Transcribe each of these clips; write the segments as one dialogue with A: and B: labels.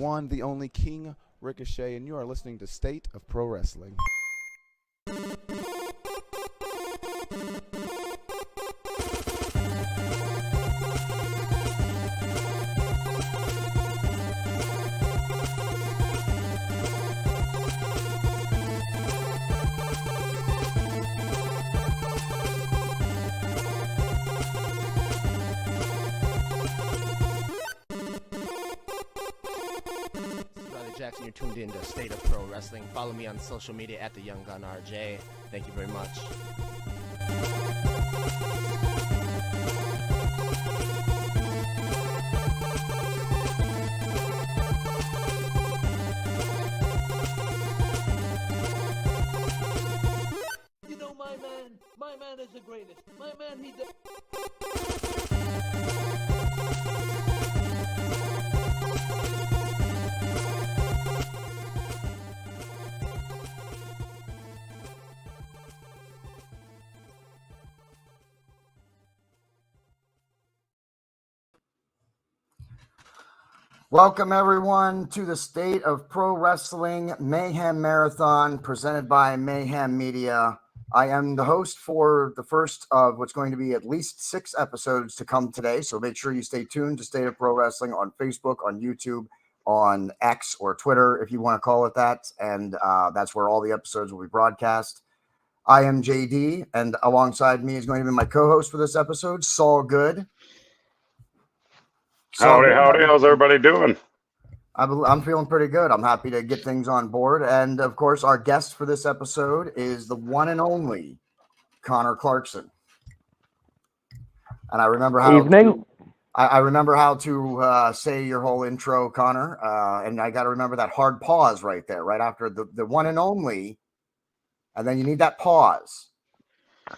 A: one, the only King Ricochet, and you are listening to State of Pro Wrestling.
B: You're tuned in to State of Pro Wrestling. Follow me on social media at the Young Gun RJ. Thank you very much.
C: You know, my man is the greatest. My man, he does.
D: Welcome, everyone, to the State of Pro Wrestling Mayhem Marathon presented by Mayhem Media. I am the host for the first of what's going to be at least 6 episodes to come today, so make sure you stay tuned to State of Pro Wrestling on Facebook, on YouTube, on X or Twitter, if you want to call it that, and that's where all the episodes will be broadcast. I am JD, and alongside me is going to be my co-host for this episode, Saul Good.
E: Howdy. How's everybody doing?
D: I'm feeling pretty good. I'm happy to get things on board. And, of course, our guest for this episode is the one and only Connor Clarkson. And I remember how I remember how to say your whole intro, Connor. And I got to remember that hard pause right there, right after the one and only. And then you need that pause,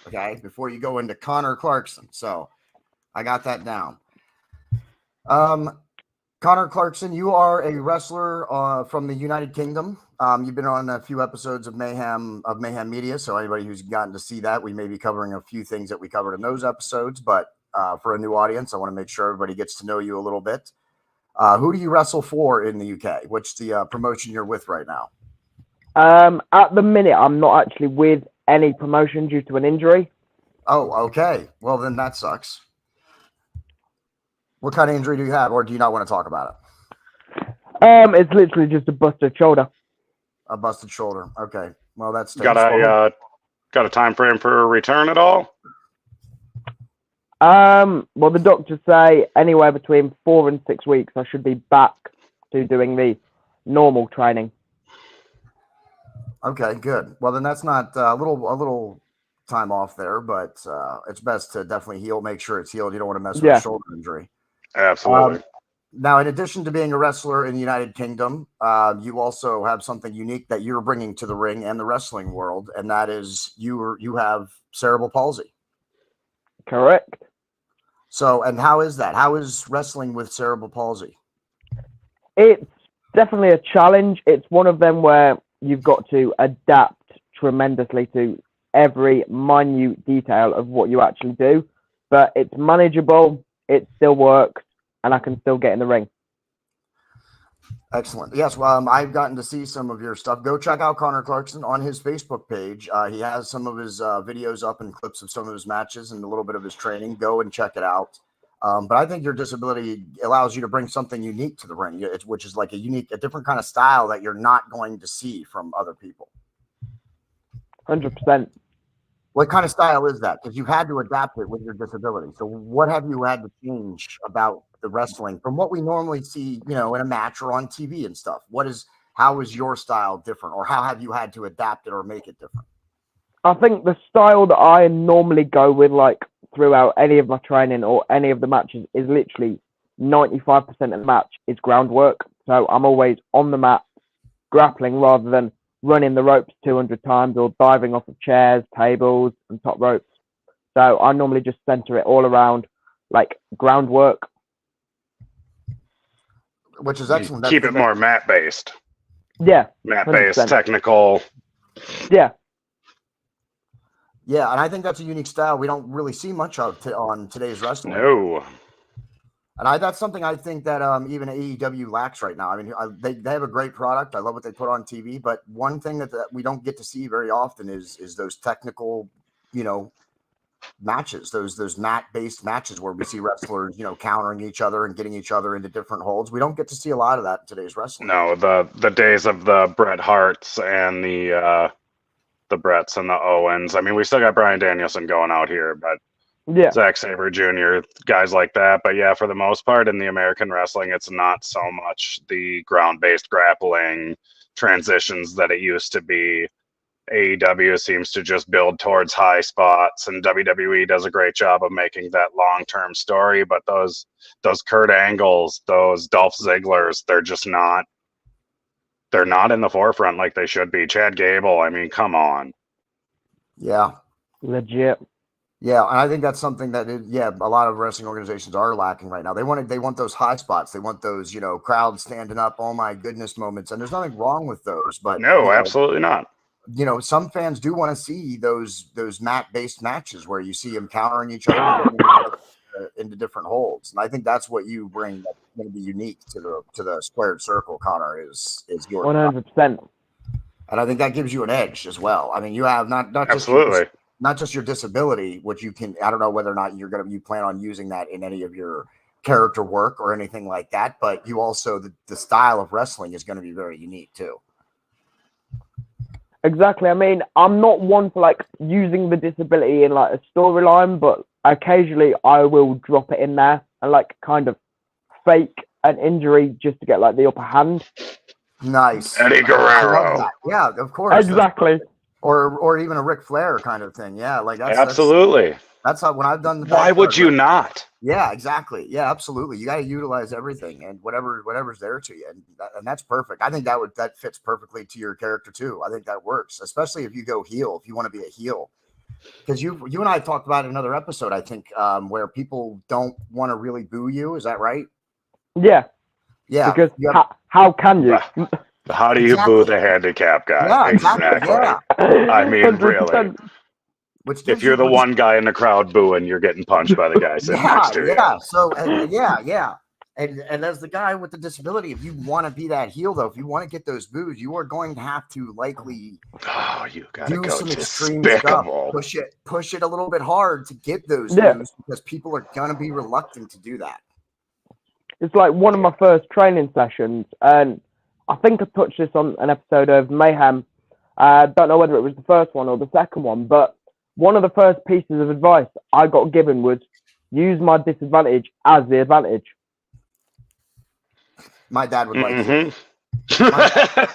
D: okay, before you go into Connor Clarkson. So I got that down. Connor Clarkson, you are a wrestler from the United Kingdom. You've been on a few episodes of Mayhem Media, so anybody who's gotten to see that, we may be covering a few things that we covered in those episodes, but for a new audience, I want to make sure everybody gets to know you a little bit. Who do you wrestle for in the UK? What's the promotion you're with right now?
F: At the minute, I'm not actually with any promotion due to an injury.
D: Oh, okay. Well, then that sucks. What kind of injury do you have, or do you not want to talk about it?
F: It's literally just a busted shoulder.
D: A busted shoulder. Okay. Well, that's
E: got a time frame for a return at all?
F: Well, the doctors say anywhere between 4 and 6 weeks, I should be back to doing the normal training.
D: Okay, good. Well, then that's not a little time off there, but it's best to definitely heal. Make sure it's healed. You don't want to mess with a shoulder injury.
E: Absolutely.
D: Now, in addition to being a wrestler in the United Kingdom, you also have something unique that you're bringing to the ring and the wrestling world, and that is you have cerebral palsy.
F: Correct.
D: So, and how is that? How is wrestling with cerebral palsy?
F: It's definitely a challenge. It's one of them where you've got to adapt tremendously to every minute detail of what you actually do, but it's manageable. It still works, and I can still get in the ring.
D: Excellent. Yes, well, I've gotten to see some of your stuff. Go check out Connor Clarkson on his Facebook page. He has some of his videos up and clips of some of his matches and a little bit of his training. Go and check it out. But I think your disability allows you to bring something unique to the ring, which is like a different kind of style that you're not going to see from other people.
F: 100%.
D: What kind of style is that? Because you had to adapt it with your disability. So what have you had to change about the wrestling from what we normally see, in a match or on TV and stuff? How is your style different, or how have you had to adapt it or make it different?
F: I think the style that I normally go with, like throughout any of my training or any of the matches, is literally 95% of the match is groundwork. So I'm always on the mat, grappling rather than running the ropes 200 times or diving off of chairs, tables, and top ropes. So I normally just center it all around like groundwork.
D: Which is excellent.
E: Keep it more mat-based.
F: Yeah.
E: Mat-based,
F: 100%.
E: technical.
F: Yeah.
D: Yeah, and I think that's a unique style we don't really see much of on today's wrestling.
E: No.
D: And that's something I think that even AEW lacks right now. I mean, they have a great product. I love what they put on TV, but one thing that we don't get to see very often is those technical, matches, those mat-based matches where we see wrestlers, countering each other and getting each other into different holds. We don't get to see a lot of that in today's wrestling.
E: No, the days of the Bret Harts and the Bretts and the Owens. I mean, we still got Bryan Danielson going out here, but
F: Yeah.
E: Zack Sabre Jr., guys like that. But yeah, for the most part in the American wrestling, it's not so much the ground-based grappling transitions that it used to be. AEW seems to just build towards high spots, and WWE does a great job of making that long-term story. But those Kurt Angles, those Dolph Zigglers, they're not in the forefront like they should be. Chad Gable, I mean, come on.
D: Yeah.
F: Legit.
D: Yeah, and I think that's something that a lot of wrestling organizations are lacking right now. They want those high spots. They want those, crowd standing up, oh my goodness moments. And there's nothing wrong with those, but
E: No, absolutely not.
D: Some fans do want to see those mat-based matches where you see them countering each other and getting each other into different holds. And I think that's what you bring that's going to be unique to the squared circle, Connor, is your
F: 100%.
D: And I think that gives you an edge as well. I mean, you have not just
E: Absolutely.
D: not just your disability, which you can, I don't know whether or not you plan on using that in any of your character work or anything like that, but you also, the style of wrestling is going to be very unique too.
F: Exactly. I mean, I'm not one for like using the disability in like a storyline, but occasionally I will drop it in there and like kind of fake an injury just to get like the upper hand.
D: Nice.
E: Eddie Guerrero.
D: Yeah, of course.
F: Exactly.
D: Or even a Ric Flair kind of thing. Yeah, like
E: Absolutely.
D: That's how, when I've done the
E: Why would you not?
D: Yeah, exactly. Yeah, absolutely. You got to utilize everything and whatever's there to you, and that's perfect. I think that fits perfectly to your character too. I think that works, especially if you go heel, if you want to be a heel, because you and I talked about it in another episode, I think, where people don't want to really boo you. Is that right?
F: Yeah.
D: Yeah.
F: Because how can you?
E: How do you boo the handicap guy?
D: Yeah, exactly. Yeah.
E: I mean, really.
F: 100%.
E: If you're the one guy in the crowd booing, you're getting punched by the guy sitting next to you.
D: Yeah. So, And as the guy with the disability, if you want to be that heel, though, if you want to get those boos, you are going to have to likely
E: you gotta
D: do
E: go
D: some extreme
E: despicable.
D: stuff. Push it a little bit hard to get those boos, because people are going to be reluctant to do that.
F: It's like one of my first training sessions, and I think I touched this on an episode of Mayhem. Don't know whether it was the first one or the second one, but one of the first pieces of advice I got given was use my disadvantage as the advantage.
D: My dad would like to.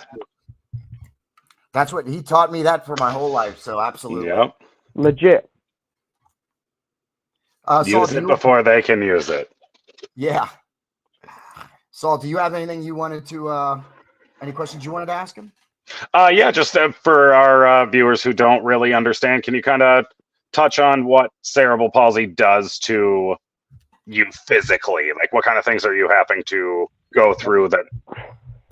D: That's what he taught me that for my whole life. So absolutely.
E: Yep.
F: Legit.
E: Use it before they can use it.
D: Yeah. Saul, do you have anything you wanted to, any questions you wanted to ask him?
E: Yeah, just for our viewers who don't really understand, can you kind of touch on what cerebral palsy does to you physically? Like, what kind of things are you having to go through that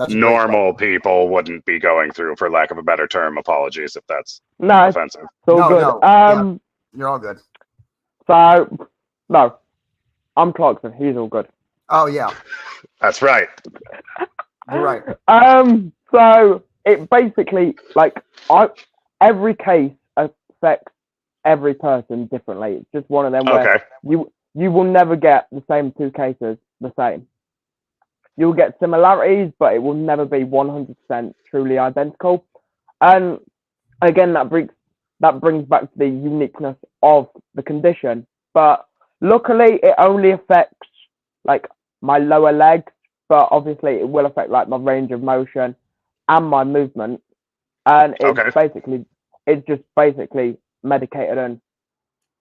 E: normal people wouldn't be going through, for lack of a better term? Apologies if that's offensive.
F: It's all good.
D: Yeah, you're all good.
F: So, no, I'm Clarkson. He's all good.
D: Oh, yeah.
E: That's right.
D: You're right.
F: So it basically, like, every case affects every person differently. It's just one of them where you will never get the same two cases the same. You'll get similarities, but it will never be 100% truly identical. And again, that brings back to the uniqueness of the condition. But luckily, it only affects like my lower legs, but obviously it will affect like my range of motion and my movement. And it's just basically medicated and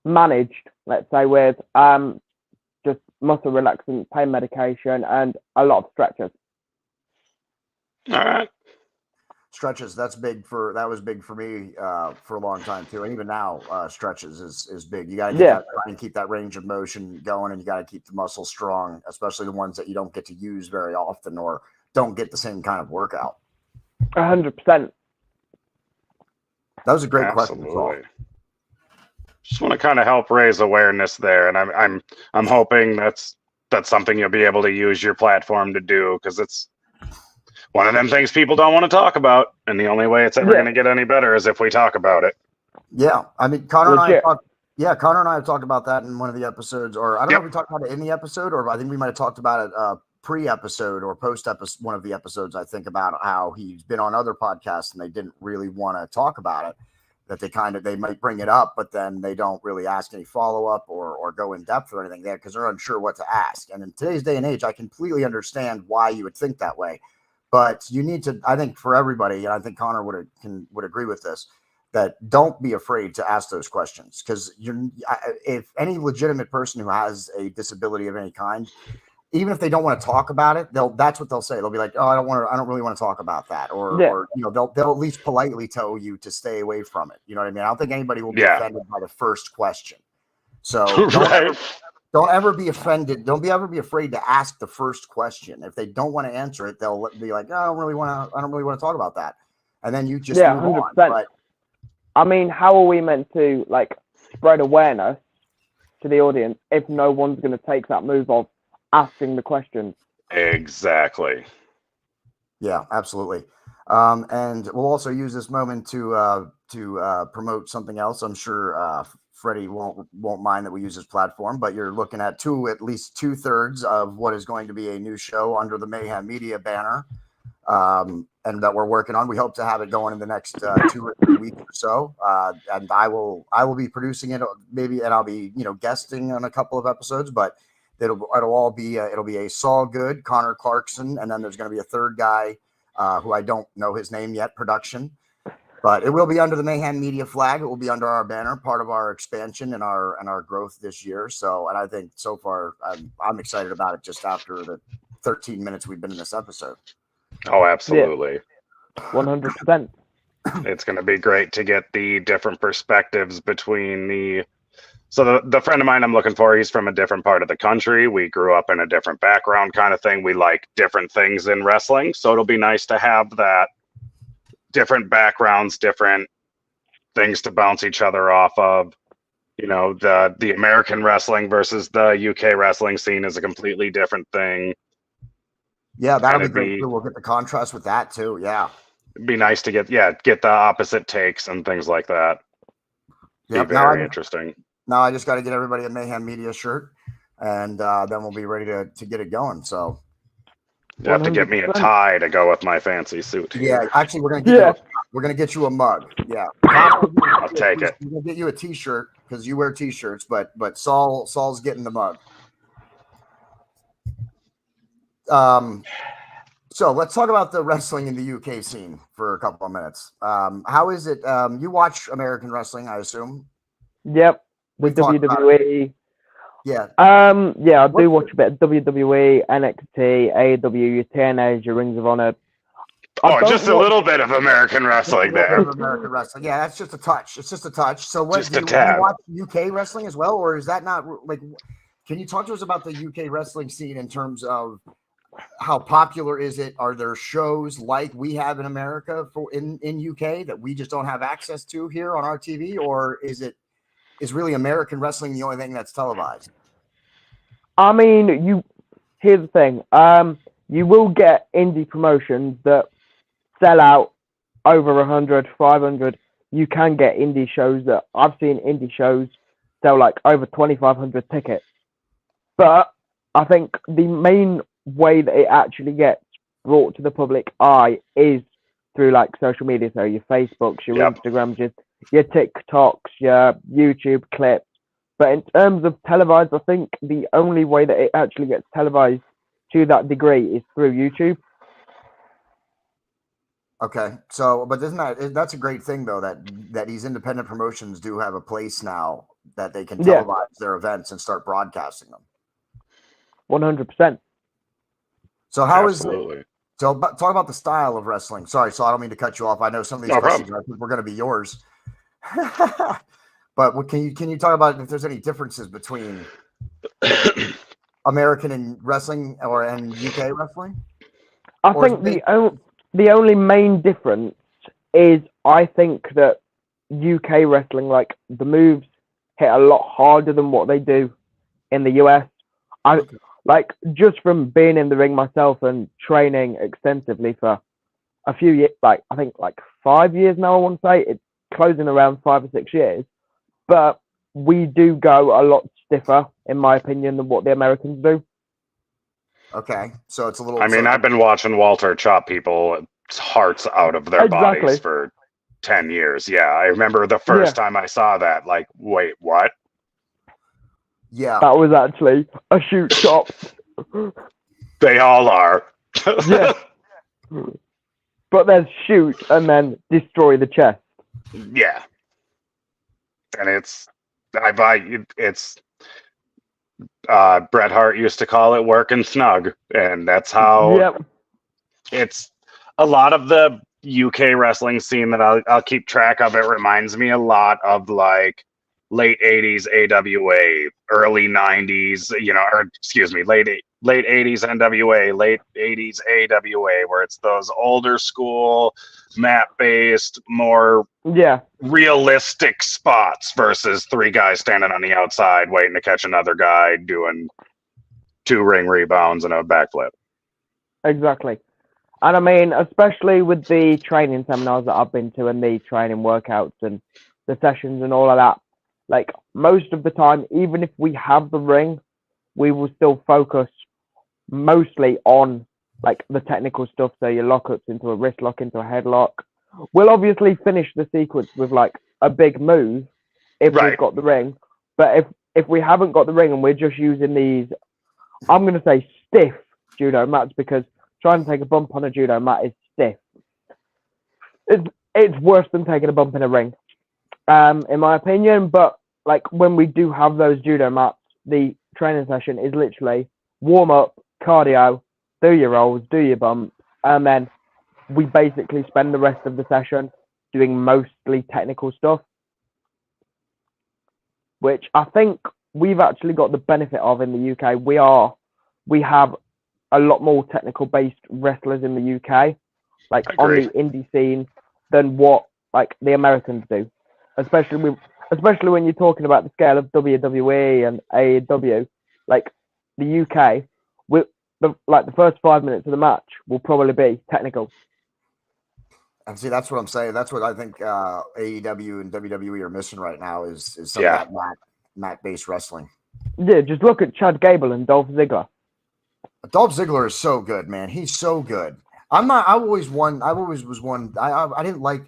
F: managed, let's say, with just muscle relaxant, pain medication, and a lot of stretches.
E: All right.
D: Stretches, that was big for me for a long time too, and even now stretches is big. You got to try and keep that range of motion going, and you got to keep the muscles strong, especially the ones that you don't get to use very often or don't get the same kind of workout.
F: 100%.
D: That was a great question.
E: Just want to kind of help raise awareness there, and I'm hoping that's that's something you'll be able to use your platform to do, because it's one of them things people don't want to talk about, and the only way it's ever going to get any better is if we talk about it.
D: Yeah, I mean, Connor and I
F: Legit.
D: talked. Yeah, Connor and I have talked about that in one of the episodes, or I don't know if we talked about it in the episode, or I think we might have talked about it pre-episode or post-episode, one of the episodes. I think about how he's been on other podcasts and they didn't really want to talk about it. That they might bring it up, but then they don't really ask any follow-up or go in depth or anything there because they're unsure what to ask. And in today's day and age, I completely understand why you would think that way. But you need to, I think, for everybody, and I think Connor would agree with this, that don't be afraid to ask those questions, because if any legitimate person who has a disability of any kind, even if they don't want to talk about it, that's what they'll say. They'll be like, "Oh, I don't really want to talk about that," or they'll at least politely tell you to stay away from it. You know what I mean? I don't think anybody will be offended by the first question. So don't ever be offended. Don't ever be afraid to ask the first question. If they don't want to answer it, they'll be like, I don't really want to talk about that. And then you just move
F: 100%.
D: on. But
F: I mean, how are we meant to spread awareness to the audience if no one's going to take that move of asking the questions?
E: Exactly.
D: Yeah, absolutely. And we'll also use this moment to promote something else. I'm sure Freddie won't mind that we use his platform, but you're looking at at least 2/3 of what is going to be a new show under the Mayhem Media banner, and that we're working on. We hope to have it going in the next 2 or 3 weeks or so. And I will be producing it maybe, and I'll be guesting on a couple of episodes, but it'll all be it'll be a Saul Good, Connor Clarkson, and then there's going to be a third guy who I don't know his name yet, production. But it will be under the Mayhem Media flag. It will be under our banner, part of our expansion and our growth this year. So, and I think so far I'm excited about it just after the 13 minutes we've been in this episode.
E: Oh, absolutely.
F: 100%.
E: It's going to be great to get the different perspectives between so the friend of mine I'm looking for, he's from a different part of the country. We grew up in a different background kind of thing. We like different things in wrestling. So it'll be nice to have that different backgrounds, different things to bounce each other off of. The American wrestling versus the UK wrestling scene is a completely different thing.
D: Yeah, that'll be great. We'll get the contrast with that too. Yeah.
E: It'd be nice to get the opposite takes and things like that.
D: Yeah,
E: be very interesting.
D: Now I just got to get everybody a Mayhem Media shirt, and then we'll be ready to get it going. So
E: you have to get me a tie to go with my fancy suit.
D: Yeah, actually, we're gonna get you a mug. Yeah,
E: I'll take it.
D: We're gonna get you a T-shirt because you wear T-shirts, but Saul's getting the mug. So let's talk about the wrestling in the UK scene for a couple of minutes. How is it? You watch American wrestling, I assume.
F: Yep. The WWE.
D: Yeah.
F: Yeah, I do watch a bit of WWE, NXT, AEW, TNA, your Rings of Honor.
E: Just a little bit of American wrestling there.
D: American wrestling. Yeah, that's just a touch. It's just a touch. So what?
E: Just
D: do
E: a
D: you
E: tad.
D: watch UK wrestling as well, or is that not like? Can you talk to us about the UK wrestling scene in terms of how popular is it? Are there shows like we have in America in UK that we just don't have access to here on our TV, or is really American wrestling the only thing that's televised?
F: I mean, here's the thing. You will get indie promotions that sell out over 100, 500. You can get indie shows that I've seen indie shows sell like over 2,500 tickets. But I think the main way that it actually gets brought to the public eye is through like social media. So your Facebooks, your Instagrams, your TikToks, your YouTube clips. But in terms of televised, I think the only way that it actually gets televised to that degree is through YouTube.
D: Okay, so but that's a great thing though that these independent promotions do have a place now that they can televise their events and start broadcasting them.
F: 100%.
D: So how is it? So talk about the style of wrestling. Sorry, so I don't mean to cut you off. I know some of these questions were going to be yours. But can you talk about if there's any differences between American and wrestling and UK wrestling?
F: I think the only main difference is I think that UK wrestling, like the moves hit a lot harder than what they do in the US. like just from being in the ring myself and training extensively for a few years, like I think like 5 years now, I want to say it's closing around 5 or 6 years, but we do go a lot stiffer, in my opinion, than what the Americans do.
D: Okay, so it's a little.
E: I mean,
D: so,
E: I've been watching Walter chop people's hearts out of their
F: Exactly.
E: bodies for 10 years. Yeah, I remember the first time I saw that. Like, wait, what?
D: yeah.
F: That was actually a shoot chop.
E: They all are.
F: Yeah. But there's shoot and then destroy the chest.
E: Yeah. And it's Bret Hart used to call it working snug, and that's how
F: Yep.
E: it's a lot of the UK wrestling scene that I'll keep track of. It reminds me a lot of like late 80s AWA, early 90s, late 80s NWA, late 80s AWA, where it's those older school mat-based, more
F: Yeah.
E: realistic spots versus 3 guys standing on the outside waiting to catch another guy doing 2 ring rebounds and a backflip.
F: Exactly. And I mean, especially with the training seminars that I've been to and the training workouts and the sessions and all of that, like most of the time, even if we have the ring, we will still focus mostly on like the technical stuff. So your lockups into a wrist lock, into a headlock. We'll obviously finish the sequence with like a big move if
E: Right.
F: we've got the ring. But if we haven't got the ring and we're just using these, I'm going to say stiff judo mats, because trying to take a bump on a judo mat is stiff. It's worse than taking a bump in a ring, in my opinion. But like when we do have those judo mats, the training session is literally warm up, cardio, do your rolls, do your bumps, and then we basically spend the rest of the session doing mostly technical stuff, which I think we've actually got the benefit of in the UK. We have a lot more technical based wrestlers in the UK, like on the indie scene, than what like the Americans do, especially when you're talking about the scale of WWE and AEW. Like the UK, the first 5 minutes of the match will probably be technical.
D: And see, that's what I'm saying. That's what I think AEW and WWE are missing right now is some of that mat-based wrestling.
F: Yeah, just look at Chad Gable and Dolph Ziggler.
D: Dolph Ziggler is so good, man. He's so good. I didn't like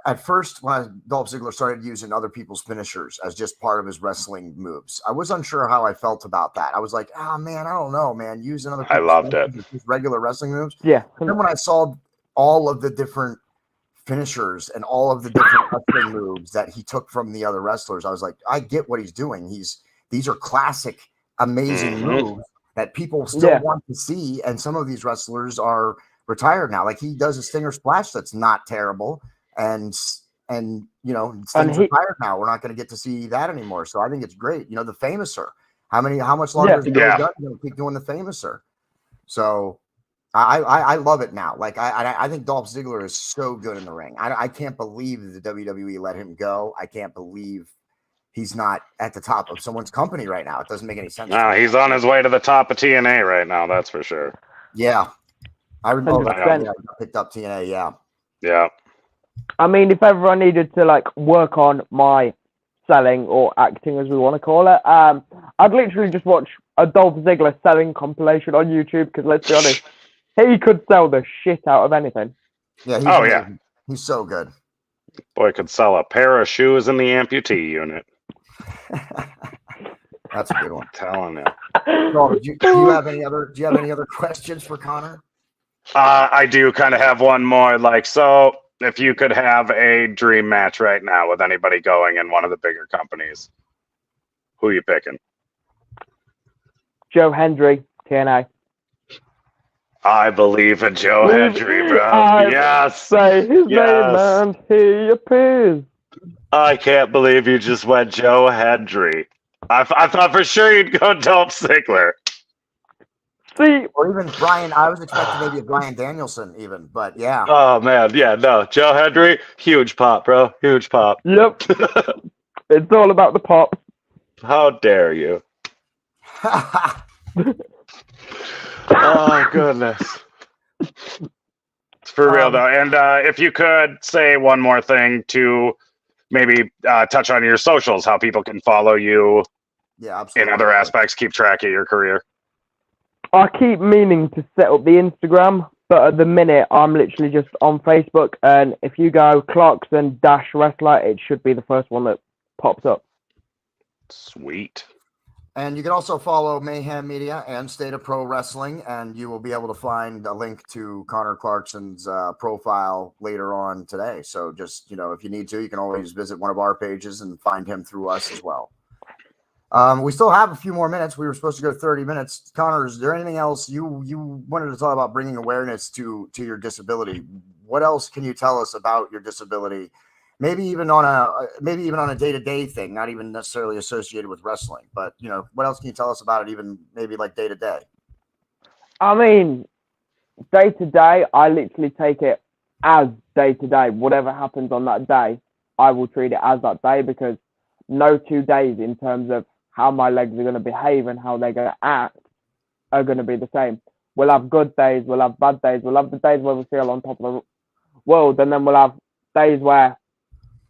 D: at first when Dolph Ziggler started using other people's finishers as just part of his wrestling moves. I was unsure how I felt about that. I was like, oh man, I don't know, man. Using other people's
E: loved it.
D: Regular wrestling moves.
F: Yeah.
D: And then when I saw all of the different finishers and all of the different wrestling moves that he took from the other wrestlers, I was like, I get what he's doing. These are classic, amazing moves that people still want to see, and some of these wrestlers are retired now. Like he does a Stinger Splash that's not terrible, and Sting's retired now. We're not going to get to see that anymore. So I think it's great. The Famouser. How much longer is Billy Gunn going to keep doing the Famouser? So I love it now. Like I think Dolph Ziggler is so good in the ring. I can't believe that the WWE let him go. I can't believe he's not at the top of someone's company right now. It doesn't make any sense.
E: No, he's on his way to the top of TNA right now. That's for sure.
D: Yeah. I remember that.
F: I
D: picked up TNA. Yeah.
E: Yeah.
F: I mean, if ever I needed to like work on my selling or acting, as we want to call it, I'd literally just watch a Dolph Ziggler selling compilation on YouTube, because let's be honest, he could sell the shit out of anything.
D: Yeah. He's so good.
E: Boy could sell a pair of shoes in the amputee unit.
D: That's a good one.
E: I'm telling you.
D: So, do you have any other questions for Connor?
E: I do kind of have one more. Like, so if you could have a dream match right now with anybody going in one of the bigger companies, who are you picking?
F: Joe Hendry, TNA.
E: I believe in Joe Hendry, bro. Yes.
F: Say his name and he appears.
E: I can't believe you just went Joe Hendry. I thought for sure you'd go Dolph Ziggler.
F: See,
D: or even Brian. I was expecting maybe a Brian Danielson, even, but yeah.
E: Oh man, yeah, no, Joe Hendry, huge pop, bro, huge pop.
F: Yep, it's all about the pop.
E: How dare you? Oh goodness. It's for real though. And if you could say one more thing to maybe touch on your socials, how people can follow you
D: Yeah, absolutely.
E: in other aspects, keep track of your career.
F: I keep meaning to set up the Instagram, but at the minute I'm literally just on Facebook, and if you go Clarkson -wrestler, it should be the first one that pops up.
E: Sweet.
D: And you can also follow Mayhem Media and State of Pro Wrestling, and you will be able to find a link to Connor Clarkson's profile later on today. So just, if you need to, you can always visit one of our pages and find him through us as well. We still have a few more minutes. We were supposed to go 30 minutes. Connor, is there anything else you wanted to talk about, bringing awareness to your disability? What else can you tell us about your disability? Maybe even on a day-to-day thing, not even necessarily associated with wrestling, but what else can you tell us about it, even maybe like day-to-day?
F: I mean, day-to-day, I literally take it as day-to-day. Whatever happens on that day, I will treat it as that day, because no 2 days in terms of how my legs are going to behave and how they're going to act are going to be the same. We'll have good days, we'll have bad days, we'll have the days where we feel on top of the world, and then we'll have days where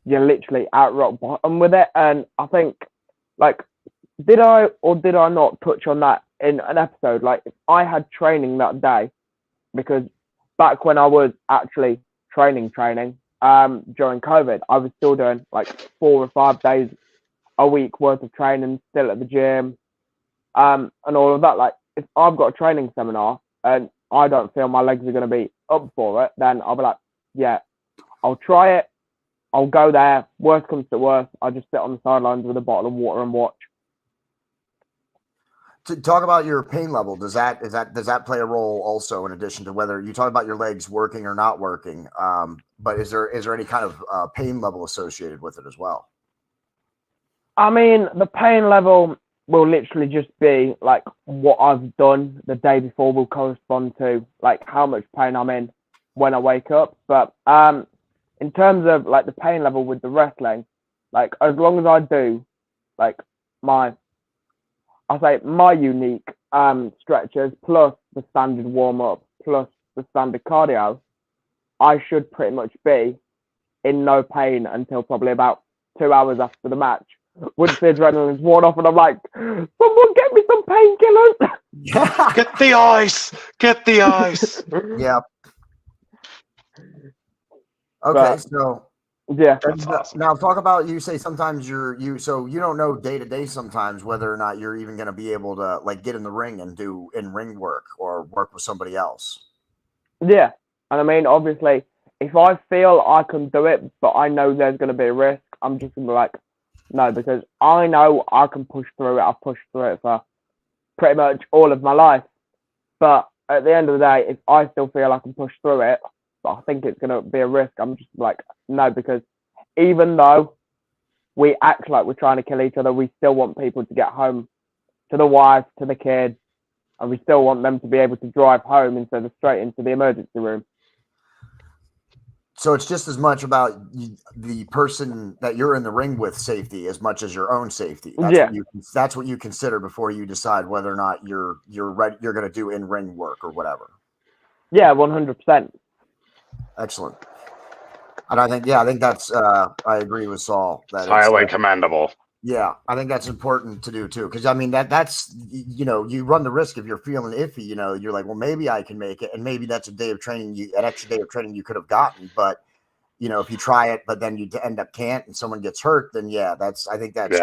F: you're literally at rock bottom with it. And I think, did I or did I not touch on that in an episode? Like, if I had training that day, because back when I was actually training, during COVID, I was still doing 4 or 5 days a week worth of training, still at the gym, and all of that. If I've got a training seminar and I don't feel my legs are going to be up for it, then I'll be like, yeah, I'll try it. I'll go there. Worst comes to worst, I'll just sit on the sidelines with a bottle of water and watch.
D: To talk about your pain level, does that play a role also, in addition to whether you talk about your legs working or not working? But is there any kind of pain level associated with it as well?
F: I mean, the pain level will literally just be what I've done the day before will correspond to how much pain I'm in when I wake up. But in terms of the pain level with the wrestling, as long as I do my unique stretches plus the standard warm up plus the standard cardio, I should pretty much be in no pain until probably about 2 hours after the match. Once the adrenaline's worn off, and I'm like, someone get me some painkillers.
E: Get the ice. Get the ice.
D: Yeah. Okay, so
F: yeah,
E: That's awesome.
D: now talk about, you say sometimes so you don't know day to day sometimes whether or not you're even going to be able to get in the ring and do in-ring work or work with somebody else.
F: Yeah, and I mean, obviously, if I feel I can do it, but I know there's going to be a risk, I'm just going to be like, no, because I know I can push through it. I've pushed through it for pretty much all of my life. But at the end of the day, if I still feel I can push through it, but I think it's going to be a risk, I'm just like, no, because even though we act like we're trying to kill each other, we still want people to get home to the wife, to the kids, and we still want them to be able to drive home instead of straight into the emergency room.
D: So it's just as much about the person that you're in the ring with safety as much as your own safety. That's what you consider before you decide whether or not you're ready, you're going to do in-ring work or whatever.
F: Yeah, 100%.
D: Excellent. And I think that's I agree with Saul. That
E: Highly commendable.
D: Yeah, I think that's important to do too, because I mean that's you run the risk if you're feeling iffy. You're like, well, maybe I can make it, and maybe that's an extra day of training you could have gotten. But if you try it, but then you end up can't, and someone gets hurt, then I think that's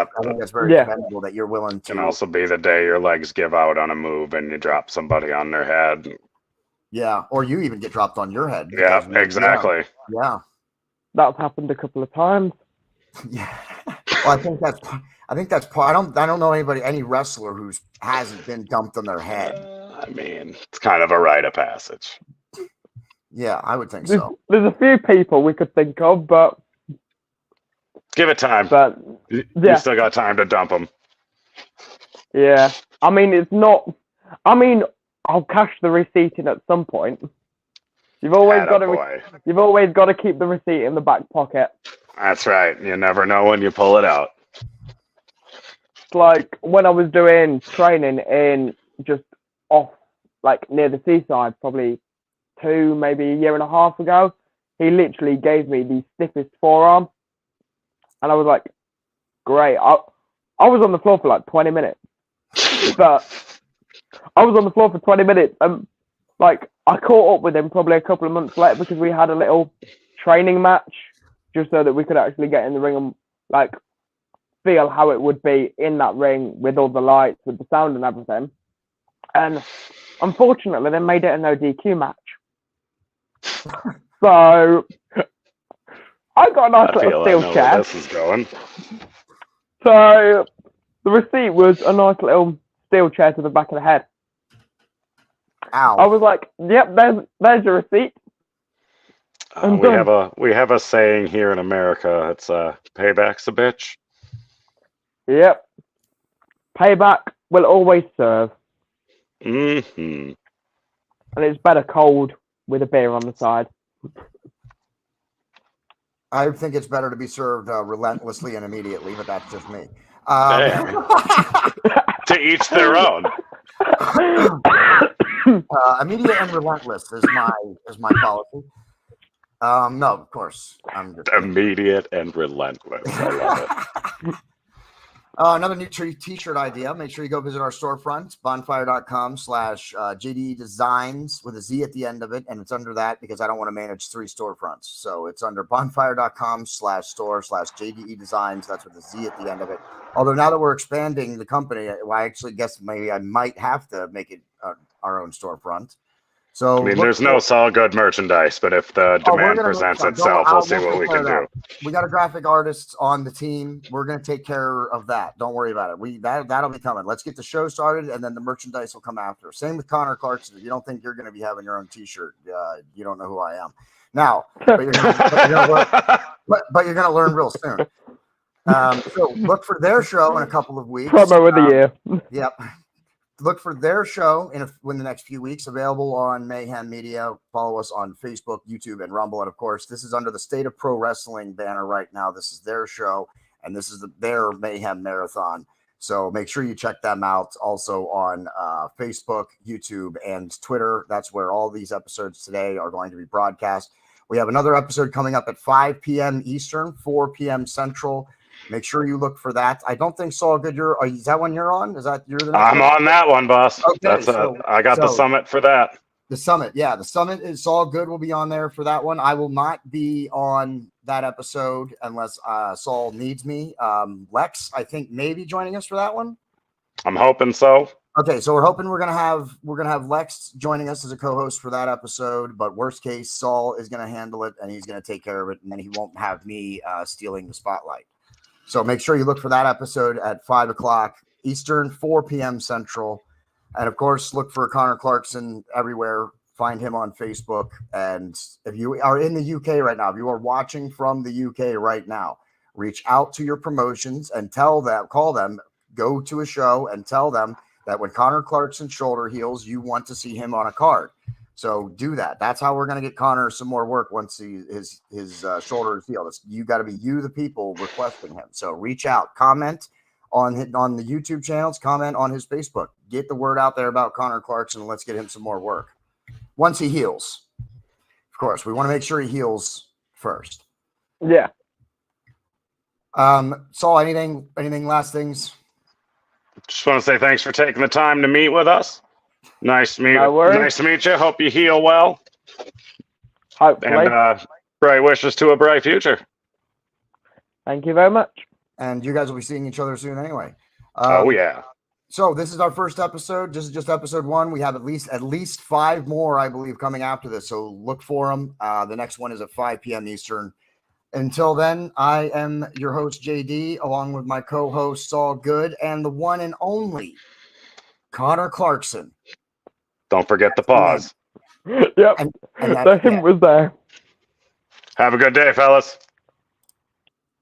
D: very commendable that you're willing to.
E: Can also be the day your legs give out on a move and you drop somebody on their head.
D: Yeah, or you even get dropped on your head.
E: Yeah, exactly.
D: Yeah,
F: that's happened a couple of times.
D: Yeah. Well, I think that's part. I don't know any wrestler who hasn't been dumped on their head.
E: I mean, it's kind of a rite of passage.
D: Yeah, I would think so.
F: There's a few people we could think of, but
E: give it time.
F: But
E: you still got time to dump them.
F: Yeah, I mean, it's not. I mean, I'll cash the receipt in at some point. You've always got to keep the receipt in the back pocket.
E: That's right. You never know when you pull it out.
F: It's like when I was doing training in just off, like near the seaside, probably 2, maybe a year and a half ago. He literally gave me the stiffest forearm, and I was like, great. I was on the floor for like 20 minutes, but I was on the floor for 20 minutes, and like I caught up with him probably a couple of months later because we had a little training match just so that we could actually get in the ring and like feel how it would be in that ring with all the lights, with the sound and everything. And unfortunately, they made it a no DQ match. So I got a nice little steel chair.
E: This is going.
F: So the receipt was a nice little steel chair to the back of the head.
D: Ow.
F: I was like, "Yep, there's your receipt."
E: We have a saying here in America. It's payback's a bitch.
F: Yep. Payback will always serve.
E: Mm-hmm.
F: And it's better cold with a beer on the side.
D: I think it's better to be served relentlessly and immediately, but that's just me.
E: To each their own.
D: Immediate and relentless is my policy. No, of course. I'm just
E: immediate and relentless. I love it.
D: Another new t-shirt idea. Make sure you go visit our storefront, bonfire.com/JDE Designs with a Z at the end of it. And it's under that because I don't want to manage 3 storefronts. So it's under bonfire.com/store/JDE Designs. That's with a Z at the end of it. Although now that we're expanding the company, I actually guess maybe I might have to make it our own storefront. So
E: I mean, there's no solid good merchandise, but if the demand presents itself, we'll see what we can do.
D: We got a graphic artist on the team. We're going to take care of that. Don't worry about it. That'll be coming. Let's get the show started, and then the merchandise will come after. Same with Connor Clarkson. If you don't think you're going to be having your own T-shirt, you don't know who I am. Now, but you're going to learn real soon. So look for their show in a couple of weeks.
F: Promo of the year.
D: Yep. Look for their show in the next few weeks, available on Mayhem Media. Follow us on Facebook, YouTube, and Rumble. And of course, this is under the State of Pro Wrestling banner right now. This is their show, and this is their Mayhem Marathon. So make sure you check them out also on Facebook, YouTube, and Twitter. That's where all these episodes today are going to be broadcast. We have another episode coming up at 5 p.m. Eastern, 4 p.m. Central. Make sure you look for that. I don't think Saul Good. Is that one you're on? Is that you're the next
E: I'm on that one, boss.
D: Okay,
E: I got the summit for that.
D: The summit, yeah. The summit is Saul Good will be on there for that one. I will not be on that episode unless Saul needs me. Lex, I think, may be joining us for that one.
E: I'm hoping so.
D: Okay, so we're hoping we're gonna have Lex joining us as a co-host for that episode. But worst case, Saul is gonna handle it and he's gonna take care of it, and then he won't have me stealing the spotlight. So make sure you look for that episode at 5 o'clock Eastern, 4 p.m. Central. And, of course, look for Connor Clarkson everywhere. Find him on Facebook. And if you are in the UK right now, if you are watching from the UK right now, reach out to your promotions and call them, go to a show and tell them that when Connor Clarkson's shoulder heals, you want to see him on a card. So do that. That's how we're going to get Connor some more work once his shoulder is healed. You got to be the people requesting him. So reach out, comment on the YouTube channels, comment on his Facebook. Get the word out there about Connor Clarkson, and let's get him some more work. Once he heals. Of course, we want to make sure he heals first.
F: Yeah.
D: Saul, anything last things?
E: Just want to say thanks for taking the time to meet with us. Nice to meet you. Hope you heal well.
F: Hopefully.
E: And bright wishes to a bright future.
F: Thank you very much.
D: And you guys will be seeing each other soon anyway.
E: Oh, yeah.
D: So this is our first episode. This is just episode 1. We have at least 5 more, I believe, coming after this. So look for them. The next one is at 5 p.m. Eastern. Until then, I am your host, JD, along with my co-host, Saul Good, and the one and only Connor Clarkson.
E: Don't forget the pause.
F: Yep.
D: And
F: the hint was there.
E: Have a good day, fellas.